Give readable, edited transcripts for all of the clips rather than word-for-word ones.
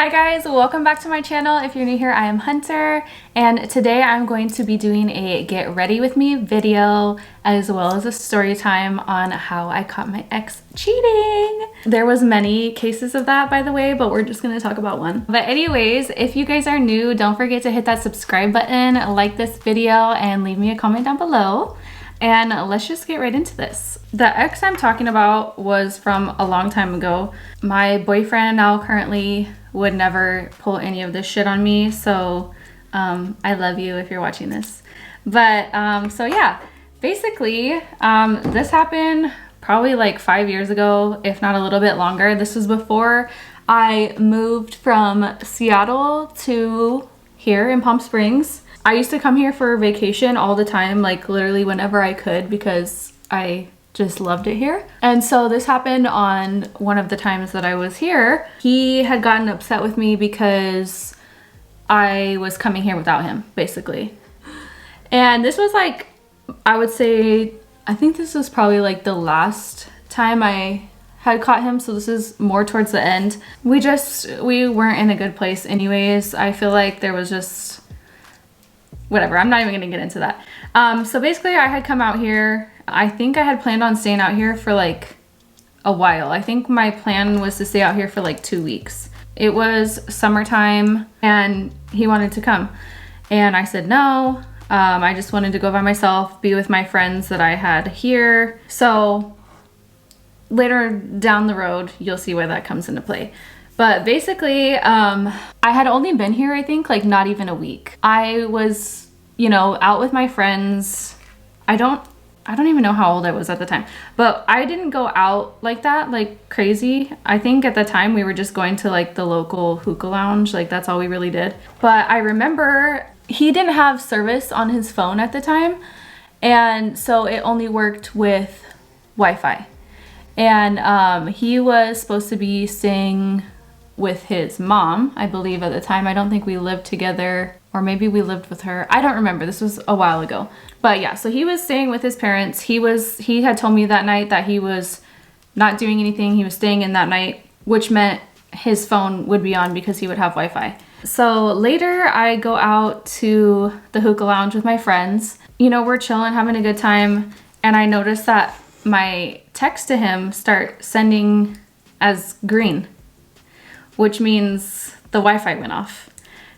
Hi guys, welcome back to my channel. If you're new here, I am Hunter, and today I'm going to be doing a get ready with me video as well as a story time on how I caught my ex cheating. There was many cases of that, by the way, but we're just going to talk about one. But anyways, if you guys are new, don't forget to hit that subscribe button, like this video, and leave me a comment down below. And let's just get right into this. The ex I'm talking about was from a long time ago. My boyfriend now currently would never pull any of this shit on me, so I love you if you're watching this. But so yeah, basically this happened probably like 5 years ago, if not a little bit longer. This was before I moved from Seattle to here in Palm Springs. I used to come here for vacation all the time, like literally whenever I could, because I just loved it here. And so this happened on one of the times that I was here. He had gotten upset with me because I was coming here without him, basically. And this was like, I would say, I think this was probably like the last time I had caught him, so this is more towards the end. We weren't in a good place anyways. I feel like there was just whatever, I'm not even gonna get into that. So basically I had come out here. I think I had planned on staying out here for like a while. I think my plan was to stay out here for like 2 weeks. It was summertime and he wanted to come. And I said no. I just wanted to go by myself, be with my friends that I had here. So later down the road, you'll see where that comes into play. But basically, I had only been here, I think, like not even a week. I was, you know, out with my friends. I don't even know how old I was at the time, but I didn't go out like that, like crazy. I think at the time we were just going to like the local hookah lounge. Like that's all we really did. But I remember he didn't have service on his phone at the time. And so it only worked with Wi-Fi. And he was supposed to be staying with his mom, I believe at the time. I don't think we lived together, or maybe we lived with her. I don't remember. This was a while ago. But yeah, so he was staying with his parents. He had told me that night that he was not doing anything. He was staying in that night, which meant his phone would be on because he would have Wi-Fi. So later I go out to the hookah lounge with my friends. You know, we're chilling, having a good time. And I noticed that my text to him start sending as green, which means the Wi-Fi went off.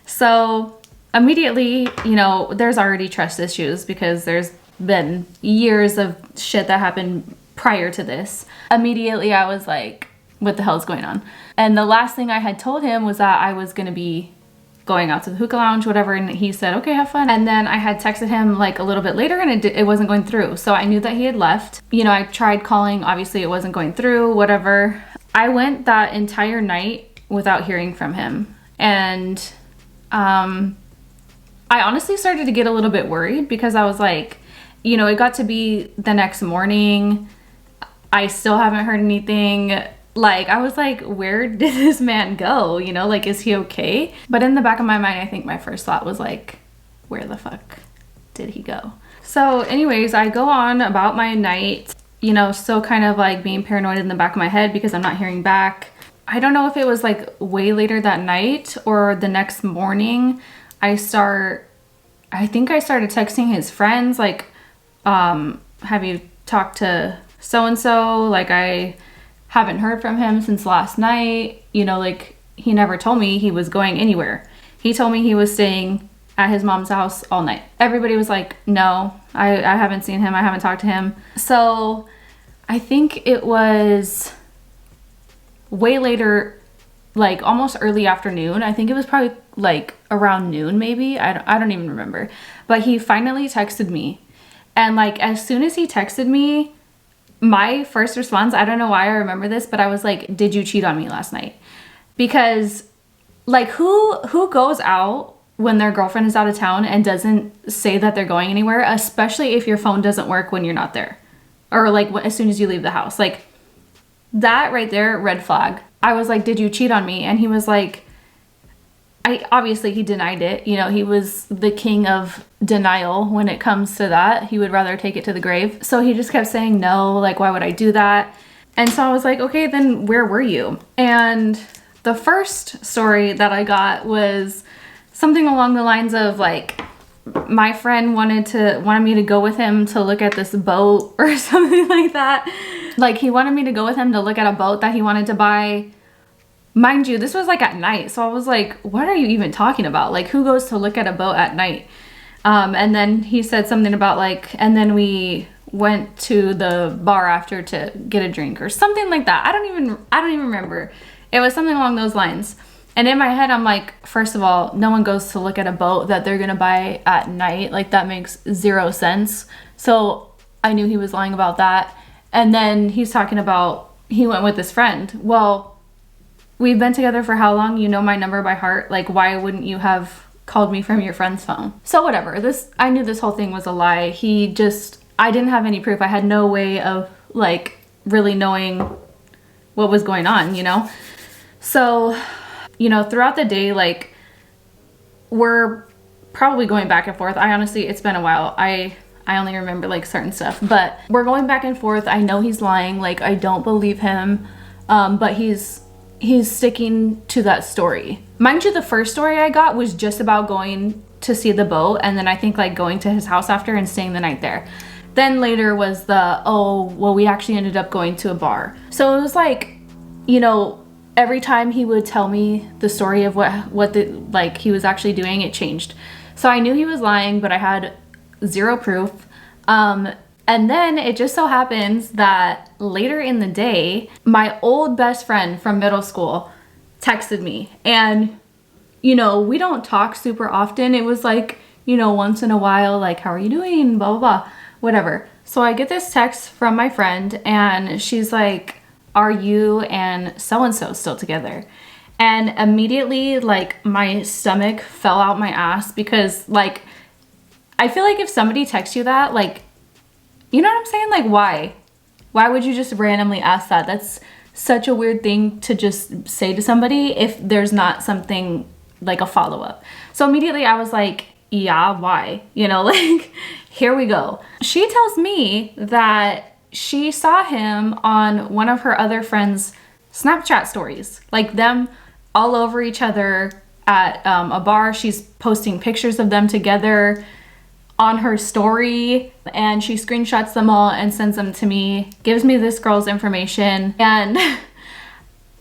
So immediately, you know, there's already trust issues because there's been years of shit that happened prior to this. Immediately I was like, what the hell is going on? And the last thing I had told him was that I was gonna be going out to the hookah lounge, whatever, and he said, okay, have fun. And then I had texted him like a little bit later and it wasn't going through. So I knew that he had left. You know, I tried calling, obviously it wasn't going through, whatever. I went that entire night without hearing from him. And I honestly started to get a little bit worried because I was like, you know, it got to be the next morning. I still haven't heard anything. Like, I was like, where did this man go? You know, like, is he okay? But in the back of my mind, I think my first thought was like, where the fuck did he go? So anyways, I go on about my night, you know, still kind of like being paranoid in the back of my head because I'm not hearing back. I don't know if it was like way later that night or the next morning. I think I started texting his friends like, have you talked to so-and-so? Like, I haven't heard from him since last night. You know, like, he never told me he was going anywhere. He told me he was staying at his mom's house all night. Everybody was like, no, I haven't seen him. I haven't talked to him. So I think it was way later, like almost early afternoon. I think it was probably like around noon maybe. I don't even remember. But he finally texted me. And like as soon as he texted me, my first response, I don't know why I remember this, but I was like, did you cheat on me last night? Because like who goes out when their girlfriend is out of town and doesn't say that they're going anywhere, especially if your phone doesn't work when you're not there, or like as soon as you leave the house? Like that right there, red flag. I was like, did you cheat on me? And he was like, obviously he denied it. You know, he was the king of denial when it comes to that. He would rather take it to the grave. So he just kept saying no, like, why would I do that? And so I was like, okay, then where were you? And The first story that I got was something along the lines of like, my friend wanted me to go with him to look at this boat or something like that. Like, he wanted me to go with him to look at a boat that he wanted to buy. Mind you, this was like at night. So I was like, what are you even talking about? Like, who goes to look at a boat at night? And then he said something about like, and then we went to the bar after to get a drink or something like that. I don't even remember. It was something along those lines. And in my head, I'm like, first of all, no one goes to look at a boat that they're gonna buy at night. Like, that makes zero sense. So I knew he was lying about that. And then he's talking about he went with his friend. Well, we've been together for how long? You know my number by heart. Like, why wouldn't you have called me from your friend's phone? So whatever. I knew this whole thing was a lie. I didn't have any proof. I had no way of like really knowing what was going on, you know? So, you know, throughout the day, like, we're probably going back and forth. It's been a while. I only remember like certain stuff, but we're going back and forth. I know he's lying. Like, I don't believe him. But he's sticking to that story. Mind you, the first story I got was just about going to see the boat, and then I think like going to his house after and staying the night there. Then later was we actually ended up going to a bar. So it was like, you know, every time he would tell me the story of what he was actually doing, it changed. So I knew he was lying, but I had zero proof. And then it just so happens that later in the day, my old best friend from middle school texted me. And, you know, we don't talk super often. It was like, you know, once in a while, like, how are you doing? Blah, blah, blah, whatever. So I get this text from my friend and she's like, are you and so-and-so still together? And immediately, like, my stomach fell out my ass because, like, I feel like if somebody texts you that, like, you know what I'm saying? Like, why? Why would you just randomly ask that? That's such a weird thing to just say to somebody if there's not something like a follow-up. So immediately I was like, yeah, why? You know, like, here we go. She tells me that she saw him on one of her other friends' Snapchat stories, like them all over each other at a bar. She's posting pictures of them together on her story, and she screenshots them all and sends them to me, gives me this girl's information. And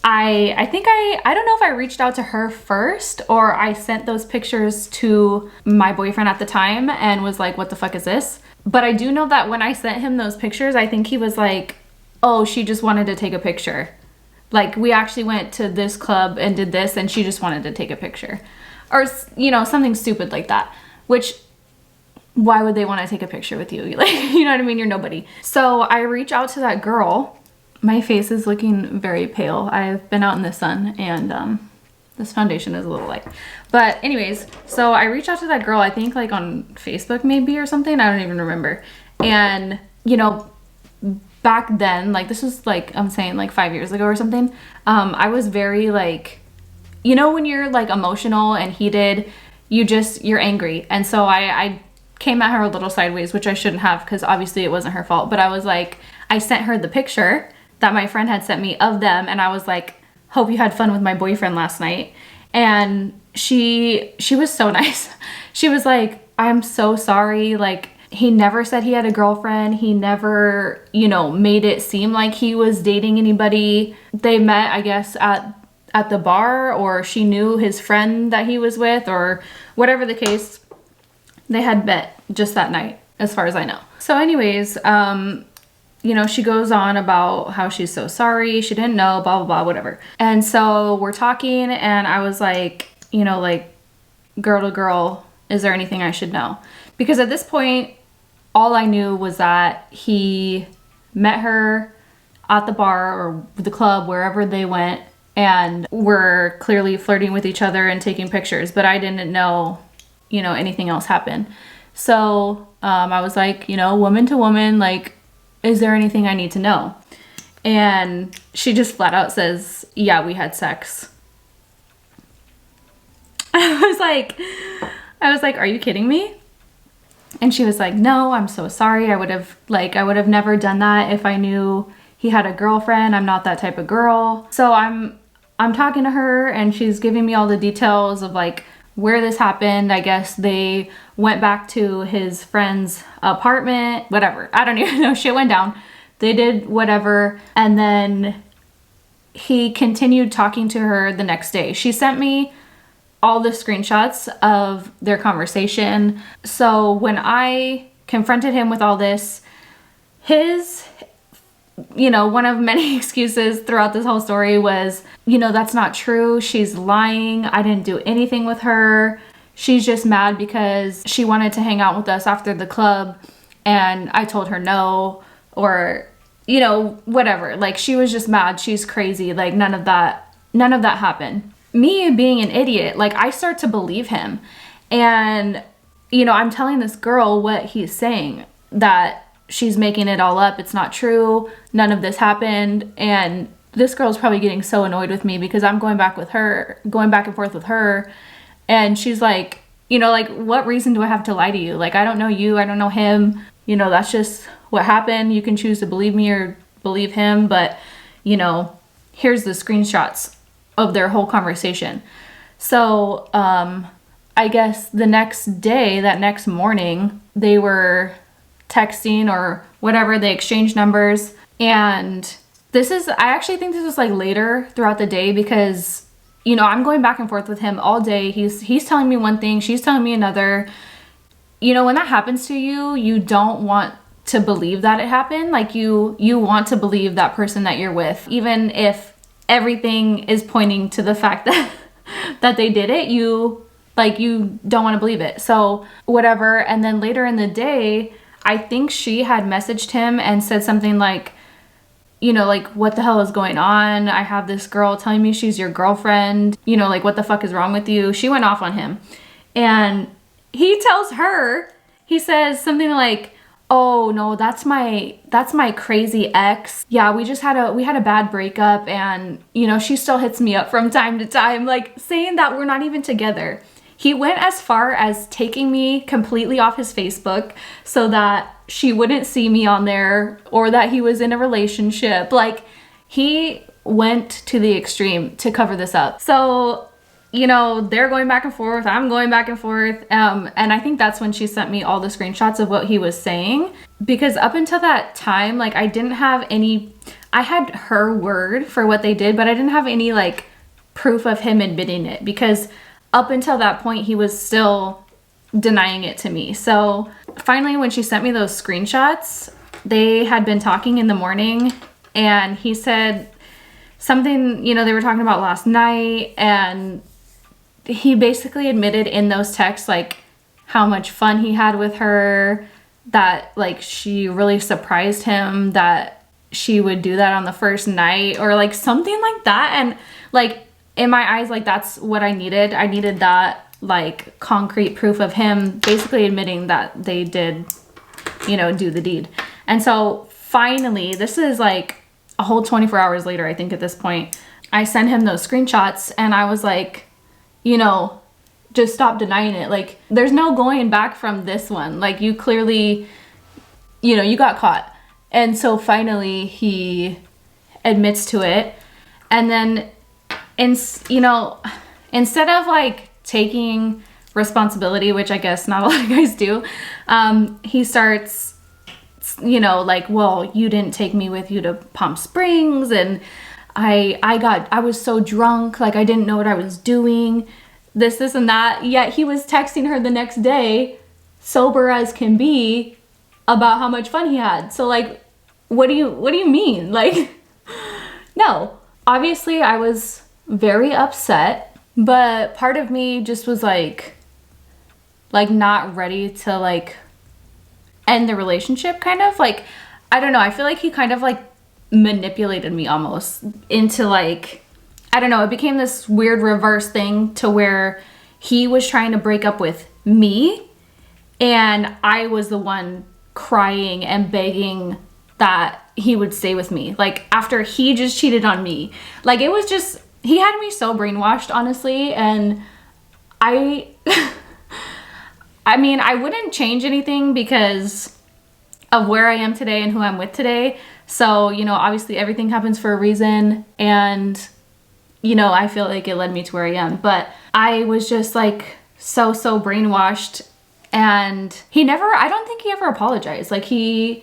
I think I don't know if I reached out to her first or I sent those pictures to my boyfriend at the time and was like, what the fuck is this? But I do know that when I sent him those pictures, I think he was like, oh, she just wanted to take a picture. Like, we actually went to this club and did this and she just wanted to take a picture. Or, you know, something stupid like that. Which, why would they want to take a picture with you? Like, you know what I mean? You're nobody. So I reach out to that girl. My face is looking very pale. I've been out in the sun and this foundation is a little light. But anyways, so I reached out to that girl, I think like on Facebook maybe or something. I don't even remember. And, you know, back then, like, this was like, I'm saying like 5 years ago or something. I was very like, you know, when you're like emotional and heated, you're angry. And so I came at her a little sideways, which I shouldn't have because obviously it wasn't her fault. But I was like, I sent her the picture that my friend had sent me of them. And I was like, hope you had fun with my boyfriend last night. And she was so nice. She was like, I'm so sorry. Like, he never said he had a girlfriend. He never, you know, made it seem like he was dating anybody. They met, I guess, at the bar, or she knew his friend that he was with, or whatever the case. They had met just that night, as far as I know. So anyways, you know, she goes on about how she's so sorry. She didn't know, blah, blah, blah, whatever. And so we're talking and I was like, you know, like, girl to girl, is there anything I should know? Because at this point, all I knew was that he met her at the bar or the club, wherever they went, and were clearly flirting with each other and taking pictures. But I didn't know, you know, anything else happened. So I was like, you know, woman to woman, like, is there anything I need to know? And she just flat out says, yeah, we had sex. I was like, are you kidding me? And she was like, no, I'm so sorry. I would have never done that if I knew he had a girlfriend. I'm not that type of girl. So I'm I'm talking to her and she's giving me all the details of like where this happened. I guess they went back to his friend's apartment, whatever. I don't even know. Shit went down. They did whatever. And then he continued talking to her the next day. She sent me all the screenshots of their conversation. So when I confronted him with all this, his, one of many excuses throughout this whole story was, that's not true. She's lying. I didn't do anything with her. She's just mad because she wanted to hang out with us after the club and I told her no, or, whatever. Like, she was just mad. She's crazy. Like, none of that happened. Me being an idiot, like, I start to believe him. And, I'm telling this girl what he's saying, that she's making it all up. It's not true. None of this happened. And this girl's probably getting so annoyed with me because I'm going back and forth with her. And she's like, what reason do I have to lie to you? Like, I don't know you. I don't know him. That's just what happened. You can choose to believe me or believe him. But, here's the screenshots of their whole conversation. So, I guess the next day, that next morning, they were texting or whatever. They exchanged numbers. And I actually think this was like later throughout the day because, I'm going back and forth with him all day. He's telling me one thing, she's telling me another. When that happens to you, you don't want to believe that it happened. Like, you want to believe that person that you're with, even if everything is pointing to the fact that they did it. You don't want to believe it. So whatever. And then later in the day, I think she had messaged him and said something like, what the hell is going on? I have this girl telling me she's your girlfriend. What the fuck is wrong with you? She went off on him. And he tells her, he says something like, oh no, that's my crazy ex. Yeah, we had a bad breakup and, she still hits me up from time to time, like saying that we're not even together. He went as far as taking me completely off his Facebook so that she wouldn't see me on there or that he was in a relationship. Like, he went to the extreme to cover this up. So, they're going back and forth. I'm going back and forth. And I think that's when she sent me all the screenshots of what he was saying. Because up until that time, like, I had her word for what they did, but I didn't have any, like, proof of him admitting it. Because up until that point, he was still denying it to me. So finally, when she sent me those screenshots, they had been talking in the morning and he said something, they were talking about last night, and he basically admitted in those texts, like, how much fun he had with her, that, like, she really surprised him that she would do that on the first night or, like, something like that. And, like, in my eyes, like, that's what I needed. I needed that, like, concrete proof of him basically admitting that they did, do the deed. And so finally, this is like a whole 24 hours later, I think at this point, I sent him those screenshots and I was like, just stop denying it. Like, there's no going back from this one. Like, you clearly, you got caught. And so finally he admits to it. And then, instead of like taking responsibility, which I guess not a lot of guys do, he starts, like, well, you didn't take me with you to Palm Springs, and I was so drunk, like, I didn't know what I was doing, this and that. Yet he was texting her the next day, sober as can be, about how much fun he had. So, like, what do you mean? Like, no. Obviously, I was very upset, but part of me just was like not ready to, like, end the relationship, kind of. Like, I don't know, I feel like he kind of, like, manipulated me almost into, like, I don't know, it became this weird reverse thing to where he was trying to break up with me and I was the one crying and begging that he would stay with me, like, after he just cheated on me. Like, it was just, he had me so brainwashed, honestly. And I mean, I wouldn't change anything because of where I am today and who I'm with today. So, obviously everything happens for a reason. And, you know, I feel like it led me to where I am. But I was just like so brainwashed, and I don't think he ever apologized. Like he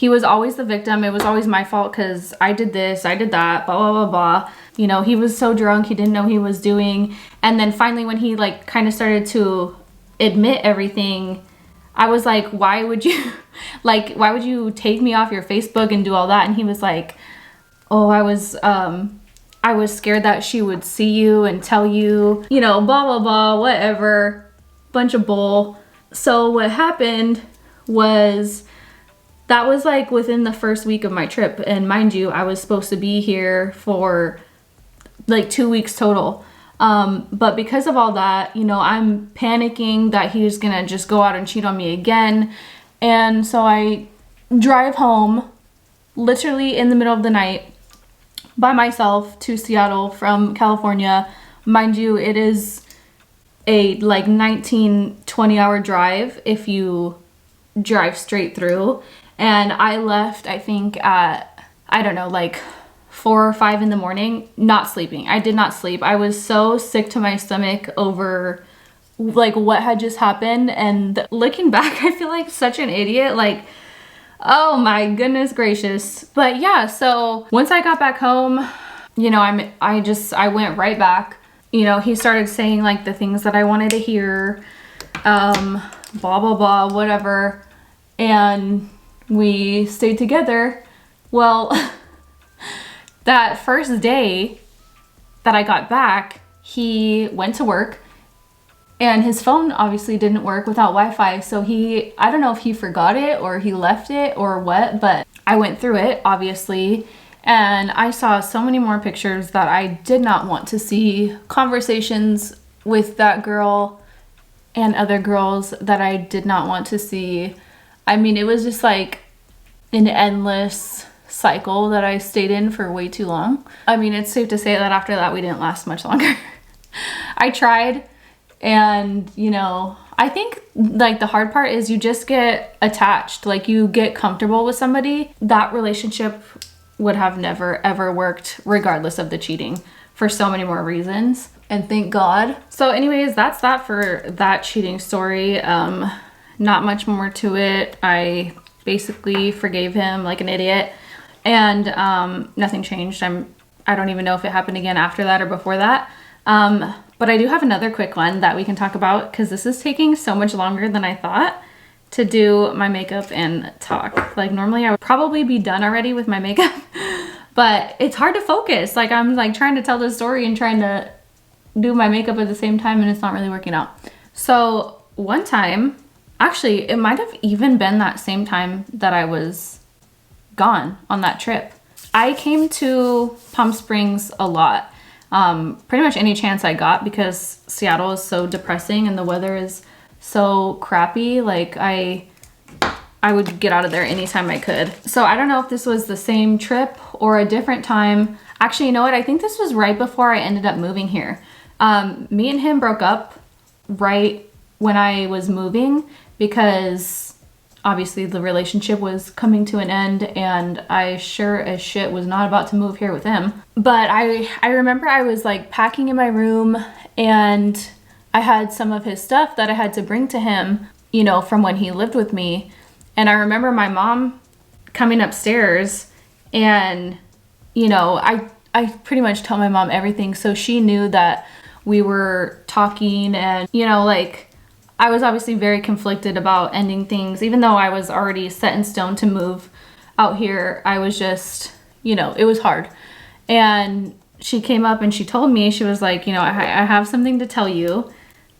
was always the victim. It was always my fault because I did this, I did that, blah, blah, blah, blah. You know, he was so drunk, he didn't know he was doing. And then finally when he like kind of started to admit everything, I was like, why would you, like, why would you take me off your Facebook and do all that? And he was like, oh, I was scared that she would see you and tell you, you know, blah, blah, blah, whatever, bunch of bull. So what happened was, that was like within the first week of my trip. And mind you, I was supposed to be here for like 2 weeks total. But because of all that, you know, I'm panicking that he's gonna just go out and cheat on me again. And so I drive home literally in the middle of the night by myself to Seattle from California. Mind you, it is a like 19-20 hour drive if you drive straight through. And I left, I think at, I don't know, like 4 or 5 in the morning, not sleeping. I did not sleep. I was so sick to my stomach over like what had just happened. And looking back, I feel like such an idiot. Like, oh my goodness gracious. But yeah, so once I got back home, you know, I went right back. You know, he started saying like the things that I wanted to hear, blah, blah, blah, whatever. And we stayed together. Well, that first day that I got back, he went to work and his phone obviously didn't work without Wi-Fi. So I don't know if he forgot it or he left it or what, but I went through it obviously. And I saw so many more pictures that I did not want to see, conversations with that girl and other girls that I did not want to see. I mean, it was just like an endless cycle that I stayed in for way too long. I mean, it's safe to say that after that, we didn't last much longer. I tried, and you know, I think like the hard part is you just get attached, like you get comfortable with somebody. That relationship would have never ever worked regardless of the cheating for so many more reasons, and thank God. So anyways, that's that for that cheating story. Not much more to it. I basically forgave him like an idiot, and nothing changed. I don't even know if it happened again after that or before that. But I do have another quick one that we can talk about because this is taking so much longer than I thought to do my makeup and talk. Like normally I would probably be done already with my makeup, but it's hard to focus. Like I'm like trying to tell the story and trying to do my makeup at the same time, and it's not really working out. So one time, actually, it might have even been that same time that I was gone on that trip. I came to Palm Springs a lot, pretty much any chance I got, because Seattle is so depressing and the weather is so crappy. Like I would get out of there anytime I could. So I don't know if this was the same trip or a different time. Actually, you know what? I think this was right before I ended up moving here. Me and him broke up right when I was moving, because obviously the relationship was coming to an end and I sure as shit was not about to move here with him. But I remember I was like packing in my room and I had some of his stuff that I had to bring to him, you know, from when he lived with me. And I remember my mom coming upstairs and, you know, I pretty much told my mom everything. So she knew that we were talking, and, you know, like I was obviously very conflicted about ending things. Even though I was already set in stone to move out here, I was just, you know, it was hard. And she came up and she told me, she was like, you know, I have something to tell you.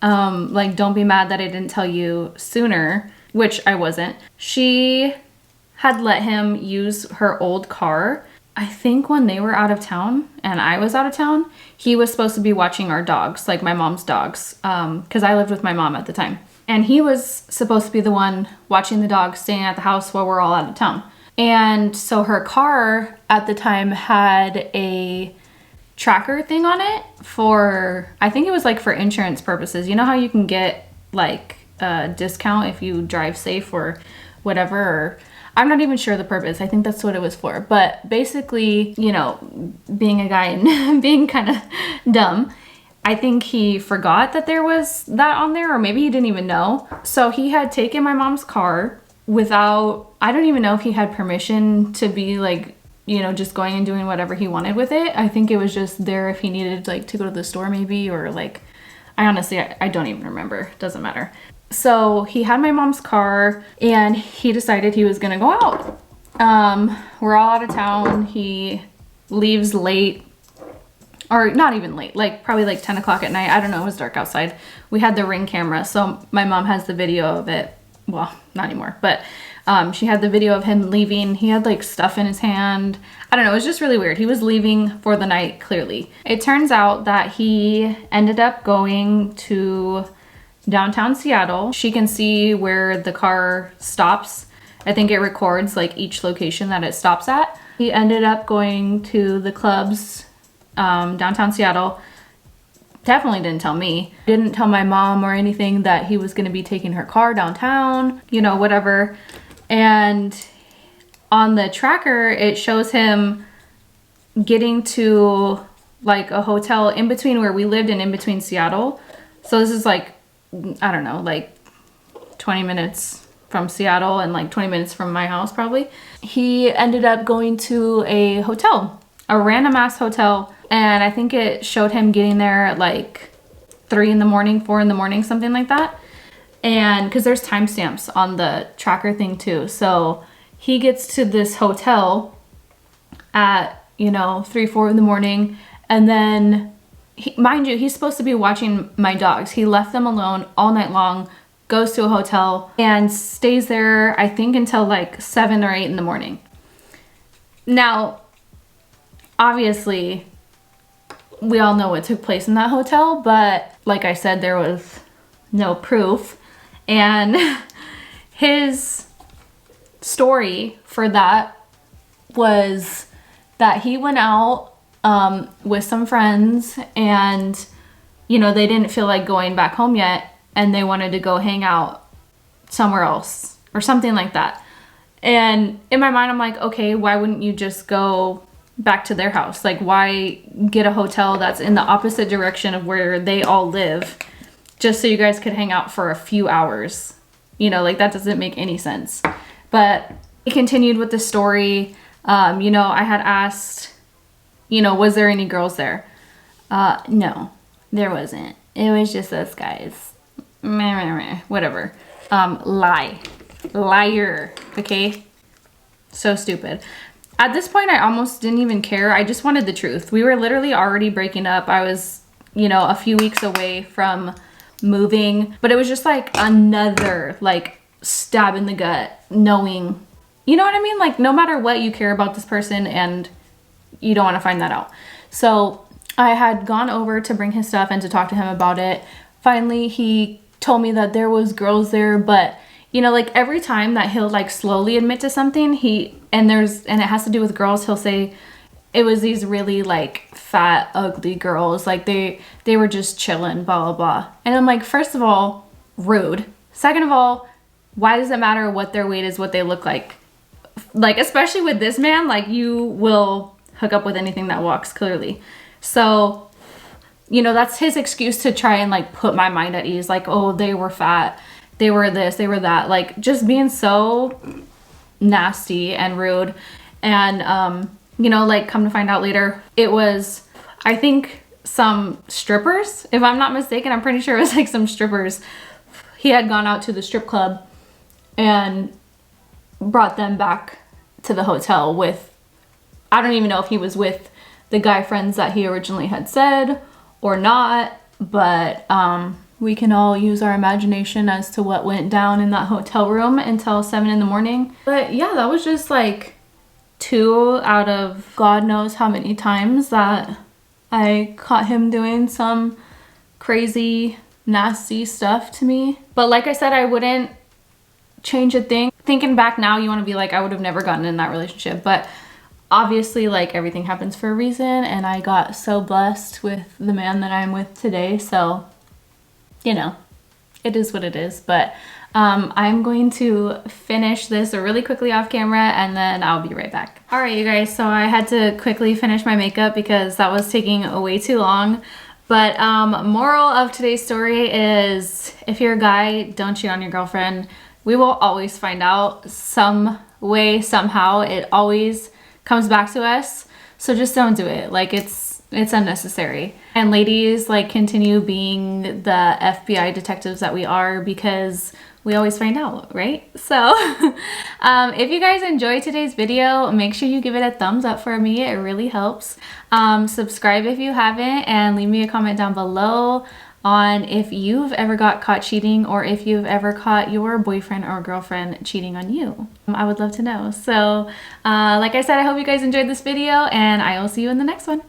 Like, don't be mad that I didn't tell you sooner, which I wasn't. She had let him use her old car, I think when they were out of town and I was out of town. He was supposed to be watching our dogs, like my mom's dogs, because I lived with my mom at the time. And he was supposed to be the one watching the dogs, staying at the house while we're all out of town. And so her car at the time had a tracker thing on it for, I think it was like for insurance purposes. You know how you can get like a discount if you drive safe or whatever, or I'm not even sure the purpose. I think that's what it was for. But basically, you know, being a guy and being kind of dumb, I think he forgot that there was that on there, or maybe he didn't even know. So he had taken my mom's car without, I don't even know if he had permission to be like, you know, just going and doing whatever he wanted with it. I think it was just there if he needed like to go to the store maybe, or like, I honestly, I don't even remember. Doesn't matter. So he had my mom's car and he decided he was gonna go out. We're all out of town. He leaves late, or not even late, like probably like 10 o'clock at night. I don't know, it was dark outside. We had the Ring camera, so my mom has the video of it. Well, not anymore, but she had the video of him leaving. He had like stuff in his hand. I don't know, it was just really weird. He was leaving for the night, clearly. It turns out that he ended up going to downtown Seattle. She can see where the car stops. I think it records like each location that it stops at. He ended up going to the clubs downtown Seattle. Definitely didn't tell me. Didn't tell my mom or anything that he was gonna be taking her car downtown, you know, whatever. And on the tracker, it shows him getting to like a hotel in between where we lived and in between Seattle. So this is like, I don't know, like 20 minutes from Seattle and like 20 minutes from my house probably. He ended up going to a hotel, a random ass hotel. And I think it showed him getting there at like 3 in the morning, 4 in the morning, something like that. And because there's timestamps on the tracker thing too. So he gets to this hotel at, you know, 3, 4 in the morning. And then, mind you, he's supposed to be watching my dogs. He left them alone all night long, goes to a hotel and stays there, I think, until like 7 or 8 in the morning. Now, obviously, we all know what took place in that hotel, but like I said, there was no proof. And his story for that was that he went out with some friends and, you know, they didn't feel like going back home yet and they wanted to go hang out somewhere else or something like that. And in my mind, I'm like, okay, why wouldn't you just go back to their house? Like, why get a hotel that's in the opposite direction of where they all live just so you guys could hang out for a few hours? You know, like that doesn't make any sense. But he continued with the story. You know, I had asked, you know, was there any girls there? No, there wasn't. It was just us guys. Whatever. Liar. Okay? So stupid. At this point, I almost didn't even care. I just wanted the truth. We were literally already breaking up. I was, you know, a few weeks away from moving, but it was just like another like stab in the gut, knowing, you know what I mean? Like no matter what, you care about this person and you don't want to find that out. So I had gone over to bring his stuff and to talk to him about it. Finally, he told me that there was girls there, but you know, like every time that he'll like slowly admit to something, and it has to do with girls, he'll say it was these really like fat, ugly girls. Like they were just chilling, blah, blah, blah. And I'm like, first of all, rude. Second of all, why does it matter what their weight is, what they look like? Like, especially with this man, like you will hook up with anything that walks, clearly. So, you know, that's his excuse to try and like put my mind at ease. Like, oh, they were fat. They were this, they were that. Like just being so nasty and rude. And, you know, like come to find out later, it was, I think, some strippers, if I'm not mistaken. I'm pretty sure it was like some strippers. He had gone out to the strip club and brought them back to the hotel with, I don't even know if he was with the guy friends that he originally had said or not, but we can all use our imagination as to what went down in that hotel room until 7 in the morning. But yeah, that was just like 2 out of God knows how many times that I caught him doing some crazy, nasty stuff to me. But like I said, I wouldn't change a thing. Thinking back now, you want to be like, I would have never gotten in that relationship. But obviously, like, everything happens for a reason, and I got so blessed with the man that I'm with today. So, you know, it is what it is. But I'm going to finish this really quickly off camera and then I'll be right back. All right, you guys, so I had to quickly finish my makeup because that was taking way too long. But moral of today's story is, if you're a guy, don't cheat on your girlfriend. We will always find out some way, somehow. It always comes back to us. So just don't do it. Like, it's unnecessary. And ladies, like, continue being the FBI detectives that we are, because we always find out, right? So if you guys enjoyed today's video, make sure you give it a thumbs up for me. It really helps. Subscribe if you haven't, and leave me a comment down below on if you've ever got caught cheating, or if you've ever caught your boyfriend or girlfriend cheating on you. I would love to know. So like I said, I hope you guys enjoyed this video, and I will see you in the next one.